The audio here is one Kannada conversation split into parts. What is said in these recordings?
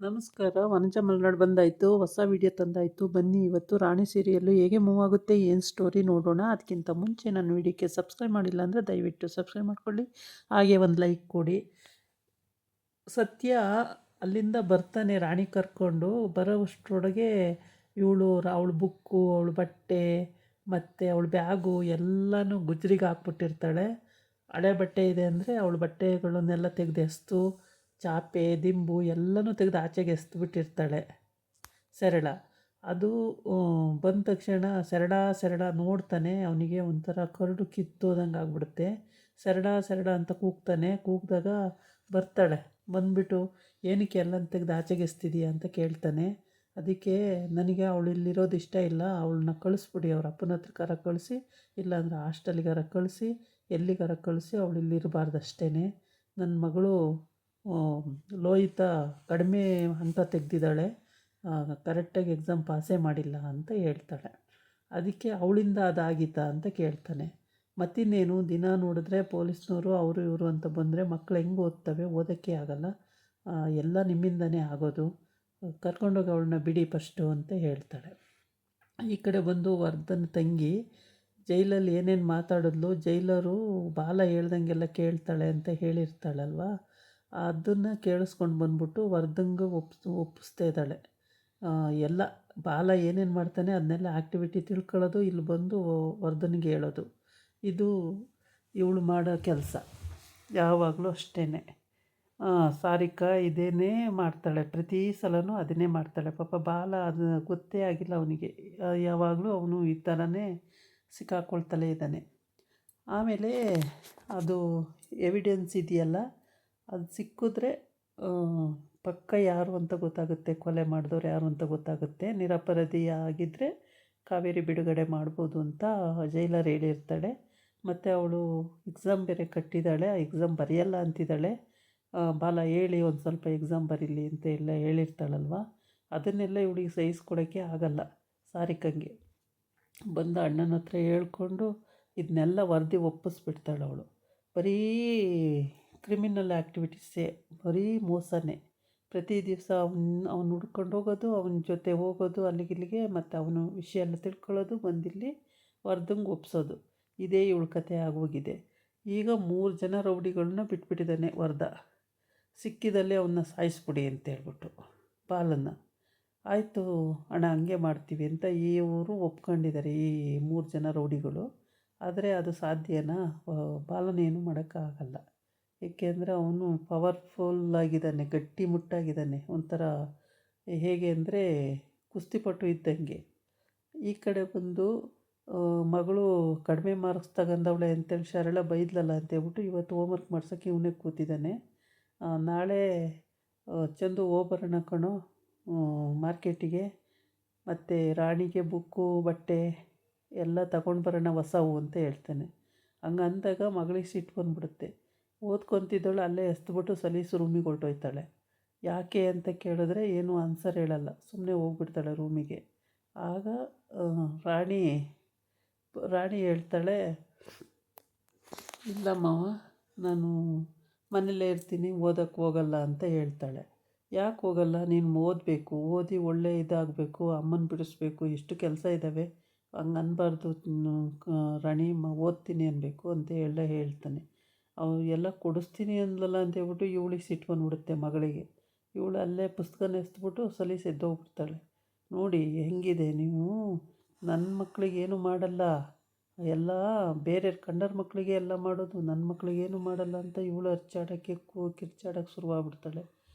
ನಮಸ್ಕಾರ. ವನಜ ಮಲ್ನಾಡು ಬಂದಾಯಿತು. ಹೊಸ ವಿಡಿಯೋ ತಂದಾಯಿತು. ಬನ್ನಿ ಇವತ್ತು ರಾಣಿ ಸೀರಿಯಲ್ಲು ಹೇಗೆ ಮೂವ್ ಆಗುತ್ತೆ, ಏನು ಸ್ಟೋರಿ ನೋಡೋಣ. ಅದಕ್ಕಿಂತ ಮುಂಚೆ ನನ್ನ ವಿಡಿಯೋಕ್ಕೆ ಸಬ್ಸ್ಕ್ರೈಬ್ ಮಾಡಿಲ್ಲ ಅಂದರೆ ದಯವಿಟ್ಟು ಸಬ್ಸ್ಕ್ರೈಬ್ ಮಾಡ್ಕೊಳ್ಳಿ, ಹಾಗೆ ಒಂದು ಲೈಕ್ ಕೊಡಿ. ಸತ್ಯ ಅಲ್ಲಿಂದ ಬರ್ತಾನೆ ರಾಣಿ ಕರ್ಕೊಂಡು. ಬರೋಷ್ಟರೊಳಗೆ ಅವಳ ಬುಕ್ಕು, ಅವಳ ಬಟ್ಟೆ ಮತ್ತು ಅವಳ ಬ್ಯಾಗು ಎಲ್ಲನೂ ಗುಜ್ರಿಗೆ ಹಾಕ್ಬಿಟ್ಟಿರ್ತಾಳೆ. ಹಳೆ ಬಟ್ಟೆ ಇದೆ ಅಂದರೆ ಅವಳ ಬಟ್ಟೆಗಳನ್ನೆಲ್ಲ ತೆಗೆದು ಎಸ್ತು, ಚಾಪೆ ದಿಂಬು ಎಲ್ಲನೂ ತೆಗೆದು ಆಚೆಗೆ ಎಸ್ದುಬಿಟ್ಟಿರ್ತಾಳೆ ಸರಳ. ಅದು ಬಂದ ತಕ್ಷಣ ಸರಳ ನೋಡ್ತಾನೆ. ಅವನಿಗೆ ಒಂಥರ ಕರಡು ಕಿತ್ತೋದಂಗೆ ಆಗ್ಬಿಡುತ್ತೆ. ಸರಳ ಅಂತ ಕೂಗ್ತಾನೆ. ಕೂಗಿದಾಗ ಬರ್ತಾಳೆ. ಬಂದುಬಿಟ್ಟು ಏನಕ್ಕೆ ಎಲ್ಲ ತೆಗೆದು ಆಚೆಗೆ ಎಸ್ತಿದೀಯ ಅಂತ ಕೇಳ್ತಾನೆ. ಅದಕ್ಕೆ ನನಗೆ ಅವಳು ಇಲ್ಲಿರೋದು ಇಷ್ಟ ಇಲ್ಲ, ಅವಳನ್ನ ಕಳಿಸ್ಬಿಡಿ, ಅವ್ರ ಅಪ್ಪನ ಹತ್ರಕ್ಕಾರ ಕಳಿಸಿ, ಇಲ್ಲಾಂದ್ರೆ ಹಾಸ್ಟೆಲಿಗಾರ ಕಳಿಸಿ, ಎಲ್ಲಿಗಾರ ಕಳಿಸಿ, ಅವಳು ಇಲ್ಲಿರಬಾರ್ದು ಅಷ್ಟೇ. ನನ್ನ ಮಗಳು ಲೋಹಿತ ಕಡಿಮೆ ಅಂತ ತೆಗೆದಿದ್ದಾಳೆ, ಕರೆಕ್ಟಾಗಿ ಎಕ್ಸಾಮ್ ಪಾಸೇ ಮಾಡಿಲ್ಲ ಅಂತ ಹೇಳ್ತಾಳೆ. ಅದಕ್ಕೆ ಅವಳಿಂದ ಅದಾಗಿತ್ತಾ ಅಂತ ಕೇಳ್ತಾನೆ. ಮತ್ತಿನ್ನೇನು, ದಿನ ನೋಡಿದ್ರೆ ಪೊಲೀಸ್ನವರು ಅವರು ಇವರು ಅಂತ ಬಂದರೆ ಮಕ್ಕಳು ಹೆಂಗೆ ಓದ್ತವೆ, ಓದೋಕ್ಕೆ ಆಗಲ್ಲ, ಎಲ್ಲ ನಿಮ್ಮಿಂದನೇ ಆಗೋದು, ಕರ್ಕೊಂಡೋಗಿ ಅವಳನ್ನ ಬಿಡಿ ಫಸ್ಟು ಅಂತ ಹೇಳ್ತಾಳೆ. ಈ ಕಡೆ ಬಂದು ವರ್ಧನ್ ತಂಗಿ ಜೈಲಲ್ಲಿ ಏನೇನು ಮಾತಾಡಿದ್ಲು, ಜೈಲರು ಬಾಲ ಹೇಳ್ದಂಗೆಲ್ಲ ಕೇಳ್ತಾಳೆ ಅಂತ ಹೇಳಿರ್ತಾಳಲ್ವ, ಅದನ್ನು ಕೇಳಿಸ್ಕೊಂಡು ಬಂದ್ಬಿಟ್ಟು ವರ್ಧಂಗೆ ಒಪ್ಪಿಸ್ತಾ ಇದ್ದಾಳೆ. ಎಲ್ಲ ಬಾಲ ಏನೇನು ಮಾಡ್ತಾನೆ ಅದನ್ನೆಲ್ಲ ಆ್ಯಕ್ಟಿವಿಟಿ ತಿಳ್ಕೊಳ್ಳೋದು, ಇಲ್ಲಿ ಬಂದು ವರ್ಧನ್ಗೆ ಹೇಳೋದು, ಇದು ಇವಳು ಮಾಡೋ ಕೆಲಸ ಯಾವಾಗಲೂ ಅಷ್ಟೇ. ಸಾರಿಕಾ ಇದೇನೇ ಮಾಡ್ತಾಳೆ, ಪ್ರತಿ ಸಲನೂ ಅದನ್ನೇ ಮಾಡ್ತಾಳೆ. ಪಾಪ ಬಾಲ ಅದು ಗೊತ್ತೇ ಆಗಿಲ್ಲ ಅವನಿಗೆ, ಯಾವಾಗಲೂ ಅವನು ಈ ಥರನೇ ಸಿಕ್ಕಾಕ್ಕೊಳ್ತಲೇ ಇದ್ದಾನೆ. ಆಮೇಲೆ ಅದು ಎವಿಡೆನ್ಸ್ ಇದೆಯಲ್ಲ, ಅದು ಸಿಕ್ಕಿದ್ರೆ ಪಕ್ಕ ಯಾರು ಅಂತ ಗೊತ್ತಾಗುತ್ತೆ, ಕೊಲೆ ಮಾಡಿದವ್ರು ಯಾರು ಅಂತ ಗೊತ್ತಾಗುತ್ತೆ. ನಿರಪರಾಧಿ ಆಗಿದ್ದರೆ ಕಾವೇರಿ ಬಿಡುಗಡೆ ಮಾಡ್ಬೋದು ಅಂತ ಜೈಲರ್ ಹೇಳಿರ್ತಾಳೆ. ಮತ್ತು ಅವಳು ಎಕ್ಸಾಮ್ ಬೇರೆ ಕಟ್ಟಿದ್ದಾಳೆ, ಆ ಎಕ್ಸಾಮ್ ಬರೆಯಲ್ಲ ಅಂತಿದ್ದಾಳೆ. ಬಾಲ ಹೇಳಿ ಒಂದು ಸ್ವಲ್ಪ ಎಕ್ಸಾಮ್ ಬರೀಲಿ ಅಂತ ಎಲ್ಲ ಹೇಳಿರ್ತಾಳಲ್ವ, ಅದನ್ನೆಲ್ಲ ಇವಳಿಗೆ ಸಹಿಸ್ಕೊಳೋಕ್ಕೆ ಆಗಲ್ಲ ಸಾರಿಕಂಗೆ. ಬಂದ ಅಣ್ಣನ ಹತ್ರ ಹೇಳ್ಕೊಂಡು ಇದನ್ನೆಲ್ಲ ವರದಿ ಒಪ್ಪಿಸ್ಬಿಡ್ತಾಳೆ ಅವಳು. ಬರೀ ಕ್ರಿಮಿನಲ್ ಆ್ಯಕ್ಟಿವಿಟೀಸೇ, ಬರೀ ಮೋಸನೇ. ಪ್ರತಿ ದಿವಸ ಅವ್ನು ಹುಡ್ಕೊಂಡು ಹೋಗೋದು, ಅವನ ಜೊತೆ ಹೋಗೋದು ಅಲ್ಲಿಗಿಲ್ಲಿಗೆ, ಮತ್ತು ಅವನು ವಿಷಯ ಎಲ್ಲ ತಿಳ್ಕೊಳ್ಳೋದು, ಬಂದಿಲ್ಲಿ ವರ್ಧಂಗೆ ಒಪ್ಸೋದು, ಇದೇ ಇವಳ ಕತೆ ಆಗೋಗಿದೆ. ಈಗ 3 ಜನ ರೌಡಿಗಳನ್ನ ಬಿಟ್ಬಿಟ್ಟಿದ್ದಾನೆ ವರ್ಧ. ಸಿಕ್ಕಿದಲ್ಲಿ ಅವನ್ನ ಸಾಯಿಸ್ಬಿಡಿ ಅಂತ ಹೇಳ್ಬಿಟ್ಟು ಬಾಲನ್ನು. ಆಯಿತು ಅಣ್ಣ ಹಂಗೆ ಮಾಡ್ತೀವಿ ಅಂತ ಇವರು ಒಪ್ಕೊಂಡಿದ್ದಾರೆ, ಈ 3 ಜನ ರೌಡಿಗಳು. ಆದರೆ ಅದು ಸಾಧ್ಯನಾ? ಬಾಲನೇನು ಮಾಡೋಕ್ಕಾಗಲ್ಲ. ಏಕೆಂದರೆ ಅವನು ಪವರ್ಫುಲ್ಲಾಗಿದ್ದಾನೆ, ಗಟ್ಟಿಮುಟ್ಟಾಗಿದ್ದಾನೆ, ಒಂಥರ ಹೇಗೆ ಅಂದರೆ ಕುಸ್ತಿಪಟು ಇದ್ದಂಗೆ. ಈ ಕಡೆ ಬಂದು ಮಗಳು ಕಡಿಮೆ ಮಾರ್ಕ್ಸ್ ತಗೊಂಡವಳೆ ಅಂತೇಳಿ ಸರಳ ಬೈದ್ಲಲ್ಲ ಅಂತೇಳ್ಬಿಟ್ಟು ಇವತ್ತು ಹೋಮ್ವರ್ಕ್ ಮಾಡ್ಸೋಕ್ಕೆ ಇವನೇ ಕೂತಿದ್ದಾನೆ. ನಾಳೆ ಚಂದು ಹೋಗ್ಬರೋಣ ಕಣೋ ಮಾರ್ಕೆಟಿಗೆ, ಮತ್ತು ರಾಣಿಗೆ ಬುಕ್ಕು ಬಟ್ಟೆ ಎಲ್ಲ ತಗೊಂಡು ಬರೋಣ ಹೊಸವು ಅಂತ ಹೇಳ್ತಾನೆ. ಹಂಗೆ ಅಂದಾಗ ಮಗಳಿಗೆ ಸಿಟ್ಟು ಬಂದ್ಬಿಡುತ್ತೆ. ಓದ್ಕೊತಿದ್ದಳು ಅಲ್ಲೇ ಎಸ್ದುಬಿಟ್ಟು ಸಲೀಸು ರೂಮಿಗೆ ಹೊರಟೋಯ್ತಾಳೆ. ಯಾಕೆ ಅಂತ ಕೇಳಿದ್ರೆ ಏನೂ ಆನ್ಸರ್ ಹೇಳಲ್ಲ, ಸುಮ್ಮನೆ ಹೋಗ್ಬಿಡ್ತಾಳೆ ರೂಮಿಗೆ. ಆಗ ರಾಣಿ ಹೇಳ್ತಾಳೆ, ಇಲ್ಲ ಮಾವ, ನಾನು ಮನೇಲೇ ಇರ್ತೀನಿ, ಓದೋಕ್ಕೆ ಹೋಗಲ್ಲ ಅಂತ ಹೇಳ್ತಾಳೆ. ಯಾಕೆ ಹೋಗಲ್ಲ? ನೀನು ಓದಬೇಕು, ಓದಿ ಒಳ್ಳೆ ಇದಾಗಬೇಕು, ಅಮ್ಮನ ಬಿಡಿಸ್ಬೇಕು, ಎಷ್ಟು ಕೆಲಸ ಇದ್ದಾವೆ, ಹಂಗೆ ಅನ್ಬಾರ್ದು ರಾಣಿ, ಓದ್ತೀನಿ ಅನ್ಬೇಕು ಅಂತ ಹೇಳ್ತಾನೆ. ಎಲ್ಲ ಕೊಡಿಸ್ತೀನಿ ಅಂದ್ಲಲ್ಲ ಅಂತೇಳ್ಬಿಟ್ಟು ಇವಳಿಗೆ ಸಿಟ್ಟು ಬಂದ್ಬಿಡುತ್ತೆ ಮಗಳಿಗೆ. ಇವಳು ಅಲ್ಲೇ ಪುಸ್ತಕನ ಎಸ್ದುಬಿಟ್ಟು ಸಲೀಸು ಎದ್ದೋಗ್ಬಿಡ್ತಾಳೆ. ನೋಡಿ ಹೆಂಗಿದೆ ನೀವು, ನನ್ನ ಮಕ್ಕಳಿಗೇನು ಮಾಡಲ್ಲ, ಎಲ್ಲ ಬೇರೆ ಕಂಡರ ಮಕ್ಕಳಿಗೆ ಎಲ್ಲ ಮಾಡೋದು, ನನ್ನ ಮಕ್ಕಳಿಗೇನು ಮಾಡಲ್ಲ ಅಂತ ಇವಳು ಅರ್ಚಾಡೋಕ್ಕೆ ಕಿರ್ಚಾಡೋಕ್ಕೆ ಶುರುವಾಗ್ಬಿಡ್ತಾಳೆ.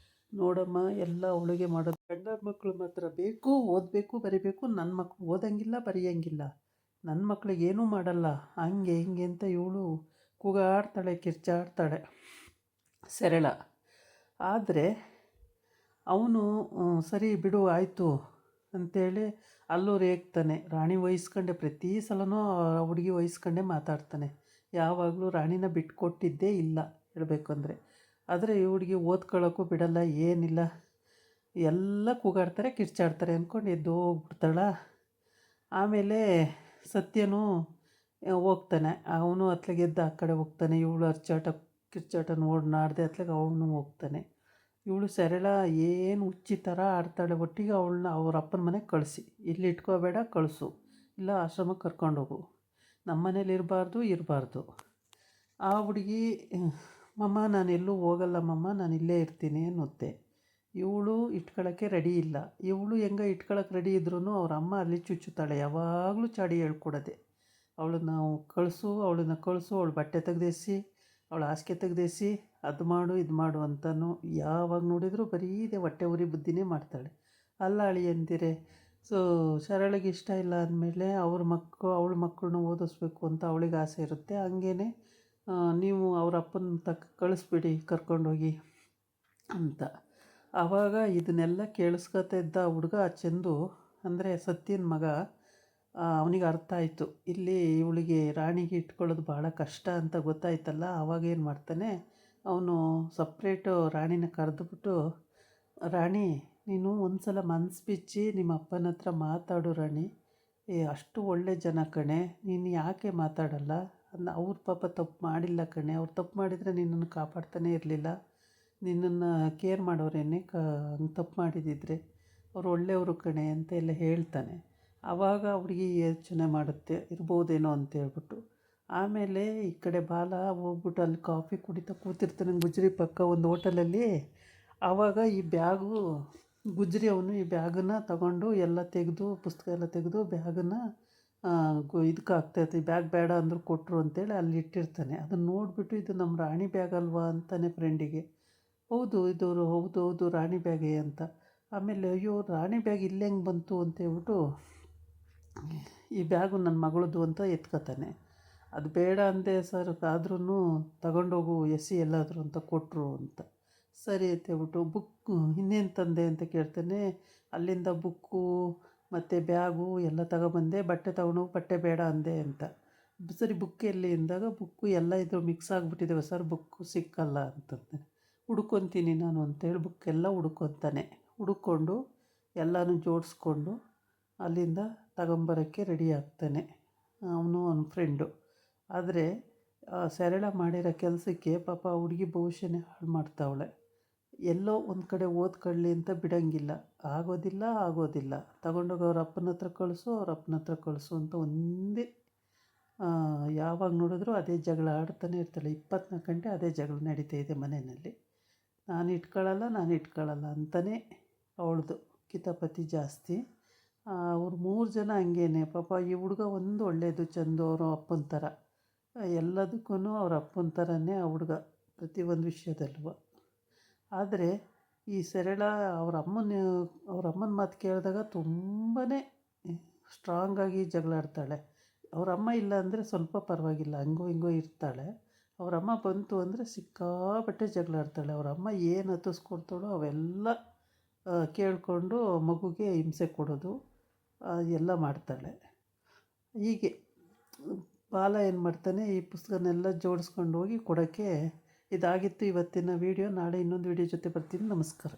ನೋಡಮ್ಮ, ಎಲ್ಲ ಅವಳಿಗೆ ಮಾಡೋದು, ಕಂಡರ ಮಕ್ಕಳು ಮಾತ್ರ ಬೇಕು, ಓದಬೇಕು, ಬರಿಬೇಕು, ನನ್ನ ಮಕ್ಕಳು ಓದಂಗಿಲ್ಲ, ಬರೆಯೋಂಗಿಲ್ಲ, ನನ್ನ ಮಕ್ಕಳಿಗೇನೂ ಮಾಡಲ್ಲ, ಹಂಗೆ ಹಿಂಗೆ ಅಂತ ಇವಳು ಕೂಗಾಡ್ತಾಳೆ, ಕಿರ್ಚಾಡ್ತಾಳೆ ಸರಳ. ಆದರೆ ಅವನು ಸರಿ ಬಿಡು ಆಯಿತು ಅಂಥೇಳಿ ಅಲ್ಲೂ ರೇಗ್ತಾನೆ. ರಾಣಿ ವಹಿಸ್ಕೊಂಡೆ, ಪ್ರತಿ ಸಲನೂ ಹುಡುಗಿ ವಹಿಸ್ಕೊಂಡೆ ಮಾತಾಡ್ತಾನೆ. ಯಾವಾಗಲೂ ರಾಣಿನ ಬಿಟ್ಕೊಟ್ಟಿದ್ದೇ ಇಲ್ಲ ಹೇಳಬೇಕಂದ್ರೆ. ಆದರೆ ಈ ಹುಡುಗಿ ಓದ್ಕೊಳ್ಳೋಕ್ಕೂ ಬಿಡಲ್ಲ, ಏನಿಲ್ಲ, ಎಲ್ಲ ಕೂಗಾಡ್ತಾರೆ, ಕಿರ್ಚಾಡ್ತಾರೆ ಅಂದ್ಕೊಂಡು ಎದ್ದು ಹೋಗ್ಬಿಡ್ತಾಳ. ಆಮೇಲೆ ಸತ್ಯನೂ ಹೋಗ್ತಾನೆ, ಅವನು ಅತ್ಲಾಗೆ ಎದ್ದು ಆ ಕಡೆ ಹೋಗ್ತಾನೆ. ಇವಳು ಕಿರ್ಚಾಟ ನೋಡಿ ನಾಡ್ದೆ ಅತ್ಲಾಗೆ ಅವನು ಹೋಗ್ತಾನೆ. ಇವಳು ಸರಳ ಏನು ಹುಚ್ಚಿ ಥರ ಆಡ್ತಾಳೆ. ಒಟ್ಟಿಗೆ ಅವಳನ್ನ ಅವ್ರ ಅಪ್ಪನ ಮನೆಗೆ ಕಳಿಸಿ, ಇಲ್ಲಿ ಇಟ್ಕೋಬೇಡ, ಕಳಿಸು, ಇಲ್ಲ ಆಶ್ರಮಕ್ಕೆ ಕರ್ಕೊಂಡೋಗು, ನಮ್ಮ ಮನೇಲಿ ಇರಬಾರ್ದು. ಆ ಹುಡುಗಿ ಮಮ್ಮ ನಾನು ಎಲ್ಲೂ ಹೋಗಲ್ಲ ಮಮ್ಮ, ನಾನು ಇಲ್ಲೇ ಇರ್ತೀನಿ ಅನ್ನುತ್ತೆ. ಇವಳು ಇಟ್ಕೊಳ್ಳೋಕ್ಕೆ ರೆಡಿ ಇಲ್ಲ. ಇವಳು ಹೆಂಗೆ ಇಟ್ಕೊಳ್ಳೋಕೆ ರೆಡಿ ಇದ್ರೂ ಅವ್ರ ಅಮ್ಮ ಅಲ್ಲಿ ಚುಚ್ಚುತ್ತಾಳೆ, ಯಾವಾಗಲೂ ಚಾಡಿ ಹೇಳ್ಕೊಡೋದೆ. ಅವಳನ್ನ ಕಳಿಸು, ಅವಳು ಬಟ್ಟೆ ತೆಗ್ದೇಸಿ, ಅವಳು ಹಾಸಿಗೆ ತೆಗ್ದೇಸಿ, ಅದು ಮಾಡು ಇದು ಮಾಡು ಅಂತಲೂ ಯಾವಾಗ ನೋಡಿದರೂ ಬರೀ ಇದೆ ಹೊಟ್ಟೆ ಉರಿ ಬುದ್ಧಿನೇ ಮಾಡ್ತಾಳೆ. ಅಲ್ಲ ಅಳಿಯಂದಿರೆ, ಸೊ ಸರಳಿಗೆ ಇಷ್ಟ ಇಲ್ಲ ಅಂದಮೇಲೆ ಅವಳ ಮಕ್ಕಳನ್ನ ಓದಿಸ್ಬೇಕು ಅಂತ ಅವಳಿಗೆ ಆಸೆ ಇರುತ್ತೆ. ಹಂಗೇ ನೀವು ಅವ್ರ ಅಪ್ಪನ ಕಳಿಸ್ಬಿಡಿ ಕರ್ಕೊಂಡೋಗಿ ಅಂತ. ಆವಾಗ ಇದನ್ನೆಲ್ಲ ಕೇಳಿಸ್ಕೊತಾ ಇದ್ದ ಹುಡುಗ ಚಂದು, ಅಂದರೆ ಸತ್ಯನ ಮಗ, ಅವನಿಗೆ ಅರ್ಥ ಆಯಿತು ಇಲ್ಲಿ ಇವಳಿಗೆ ರಾಣಿಗೆ ಇಟ್ಕೊಳ್ಳೋದು ಭಾಳ ಕಷ್ಟ ಅಂತ ಗೊತ್ತಾಯ್ತಲ್ಲ. ಆವಾಗ ಏನು ಮಾಡ್ತಾನೆ, ಅವನು ಸಪ್ರೇಟು ರಾಣಿನ ಕರೆದುಬಿಟ್ಟು, ರಾಣಿ ನೀನು ಒಂದು ಸಲ ಮನಸ್ಸು ಬಿಚ್ಚಿ ನಿಮ್ಮ ಅಪ್ಪನ ಹತ್ರ ಮಾತಾಡು ರಾಣಿ, ಅಷ್ಟು ಒಳ್ಳೆ ಜನ ಕಣೆ, ನೀನು ಯಾಕೆ ಮಾತಾಡಲ್ಲ? ಅವ್ರ ಪಾಪ ತಪ್ಪು ಮಾಡಿಲ್ಲ ಕಣೆ, ಅವ್ರು ತಪ್ಪು ಮಾಡಿದರೆ ನಿನ್ನನ್ನು ಕಾಪಾಡ್ತಾನೇ ಇರಲಿಲ್ಲ, ನಿನ್ನನ್ನು ಕೇರ್ ಮಾಡೋರೇನೆ ಹಂಗೆ ತಪ್ಪು ಮಾಡಿದಿದ್ರೆ, ಅವ್ರು ಒಳ್ಳೆಯವರು ಕಣೆ ಅಂತ ಎಲ್ಲ ಹೇಳ್ತಾನೆ. ಆವಾಗ ಹುಡುಗಿ ಯೋಚನೆ ಮಾಡುತ್ತೆ, ಇರ್ಬೋದೇನೋ ಅಂತೇಳ್ಬಿಟ್ಟು. ಆಮೇಲೆ ಈ ಕಡೆ ಬಾಲ ಹೋಗ್ಬಿಟ್ಟು ಅಲ್ಲಿ ಕಾಫಿ ಕುಡಿತಾ ಕೂತಿರ್ತಾನೆ ಗುಜ್ರಿ ಪಕ್ಕ ಒಂದು ಹೋಟೆಲಲ್ಲಿ. ಆವಾಗ ಈ ಬ್ಯಾಗು ಗುಜ್ರಿ ಅವನು ಈ ಬ್ಯಾಗನ್ನು ತಗೊಂಡು ಎಲ್ಲ ತೆಗೆದು, ಪುಸ್ತಕ ಎಲ್ಲ ತೆಗೆದು ಬ್ಯಾಗನ್ನು ಇದಕ್ಕೆ ಆಗ್ತಾಯಿತ್ತು. ಬ್ಯಾಗ್ ಬೇಡ ಅಂದರೂ ಕೊಟ್ಟರು ಅಂತೇಳಿ ಅಲ್ಲಿ ಇಟ್ಟಿರ್ತಾನೆ. ಅದನ್ನು ನೋಡಿಬಿಟ್ಟು ಇದು ನಮ್ಮ ರಾಣಿ ಬ್ಯಾಗ್ ಅಲ್ವಾ ಅಂತಾನೆ ಫ್ರೆಂಡಿಗೆ. ಹೌದು ಹೌದು ರಾಣಿ ಬ್ಯಾಗೇ ಅಂತ. ಆಮೇಲೆ ಅಯ್ಯೋ ರಾಣಿ ಬ್ಯಾಗ್ ಇಲ್ಲಿ ಹೆಂಗೆ ಬಂತು ಅಂತೇಳ್ಬಿಟ್ಟು ಈ ಬ್ಯಾಗು ನನ್ನ ಮಗಳದು ಅಂತ ಎತ್ಕೋತಾನೆ. ಅದು ಬೇಡ ಅಂದೆ ಸರ್, ಆದ್ರೂ ತಗೊಂಡೋಗು ಎಸಿ ಎಲ್ಲಾದರೂ ಅಂತ ಕೊಟ್ಟರು ಅಂತ. ಸರಿ ಅಂತೇಳ್ಬಿಟ್ಟು ಬುಕ್ ಇನ್ನೇನು ತಂದೆ ಅಂತ ಕೇಳ್ತಾನೆ. ಅಲ್ಲಿಂದ ಬುಕ್ಕು ಮತ್ತು ಬ್ಯಾಗು ಎಲ್ಲ ತಗೊಬಂದೆ, ಬಟ್ಟೆ ತಗೊಂಡೋಗಿ ಬಟ್ಟೆ ಬೇಡ ಅಂದೆ ಅಂತ. ಸರಿ ಬುಕ್ ಎಲ್ಲಿ ಅಂದಾಗ, ಬುಕ್ಕು ಎಲ್ಲ ಇದು ಮಿಕ್ಸ್ ಆಗಿಬಿಟ್ಟಿದ್ದೇವೆ ಸರ್, ಬುಕ್ಕು ಸಿಕ್ಕಲ್ಲ ಅಂತಂತಾನೆ. ಹುಡ್ಕೊತೀನಿ ನಾನು ಅಂತೇಳಿ ಬುಕ್ಕೆಲ್ಲ ಹುಡ್ಕೊತಾನೆ. ಹುಡ್ಕೊಂಡು ಎಲ್ಲನೂ ಜೋಡಿಸ್ಕೊಂಡು ಅಲ್ಲಿಂದ ತಗೊಂಬರೋಕ್ಕೆ ರೆಡಿ ಆಗ್ತಾನೆ ಅವನು ಅವನ ಫ್ರೆಂಡು. ಆದರೆ ಸರಳ ಮಾಡಿರೋ ಕೆಲಸಕ್ಕೆ ಪಾಪ ಹುಡುಗಿ ಭವಿಷ್ಯನೇ ಹಾಳು ಮಾಡ್ತಾವಳೆ. ಎಲ್ಲೋ ಒಂದು ಕಡೆ ಓದ್ಕೊಳ್ಳಿ ಅಂತ ಬಿಡೋಂಗಿಲ್ಲ, ಆಗೋದಿಲ್ಲ, ತಗೊಂಡೋಗಿ ಅವ್ರ ಅಪ್ಪನ ಹತ್ರ ಕಳಿಸು ಅಂತ ಒಂದೇ ಯಾವಾಗ ನೋಡಿದ್ರೂ ಅದೇ ಜಗಳ ಆಡ್ತಾನೆ ಇರ್ತಾಳೆ. 24 ಗಂಟೆ ಅದೇ ಜಗಳ ನಡೀತಾ ಇದೆ ಮನೆಯಲ್ಲಿ. ನಾನು ಇಟ್ಕೊಳ್ಳಲ್ಲ ಅಂತಲೇ ಅವಳದು ಕಿತಾಪತಿ ಜಾಸ್ತಿ. ಅವ್ರು 3 ಜನ ಹಂಗೇನೆ ಪಾಪ. ಈ ಹುಡುಗ ಒಂದು ಒಳ್ಳೆಯದು, ಚಂದು ಅವರ ಅಪ್ಪನ ಥರ, ಎಲ್ಲದಕ್ಕೂ ಅವ್ರ ಅಪ್ಪನ ಥರನೇ ಆ ಹುಡುಗ ಪ್ರತಿಯೊಂದು ವಿಷಯದಲ್ಲೂ. ಆದರೆ ಈ ಸರಳ ಅವ್ರ ಅಮ್ಮನ ಮಾತು ಕೇಳಿದಾಗ ತುಂಬಾ ಸ್ಟ್ರಾಂಗಾಗಿ ಜಗಳಾಡ್ತಾಳೆ. ಅವ್ರ ಅಮ್ಮ ಇಲ್ಲ ಅಂದರೆ ಸ್ವಲ್ಪ ಪರವಾಗಿಲ್ಲ, ಹಂಗೋ ಹಿಂಗೋ ಇರ್ತಾಳೆ. ಅವ್ರ ಅಮ್ಮ ಬಂತು ಅಂದರೆ ಸಿಕ್ಕಾಪಟ್ಟೆ ಜಗಳಾಡ್ತಾಳೆ. ಅವ್ರ ಅಮ್ಮ ಏನು ಹತ್ತಿಸ್ಕೊಡ್ತಾಳೋ ಅವೆಲ್ಲ ಕೇಳಿಕೊಂಡು ಮಗುಗೆ ಹಿಂಸೆ ಕೊಡೋದು ಎಲ್ಲ ಮಾಡ್ತಾಳೆ. ಹೀಗೆ ಬಾಲ ಏನು ಮಾಡ್ತಾನೆ, ಈ ಪುಸ್ತಕನೆಲ್ಲ ಜೋಡಿಸ್ಕೊಂಡು ಹೋಗಿ ಕೊಡೋಕ್ಕೆ. ಇದಾಗಿತ್ತು ಇವತ್ತಿನ ವೀಡಿಯೋ. ನಾಳೆ ಇನ್ನೊಂದು ವೀಡಿಯೋ ಜೊತೆ ಬರ್ತೀನಿ. ನಮಸ್ಕಾರ.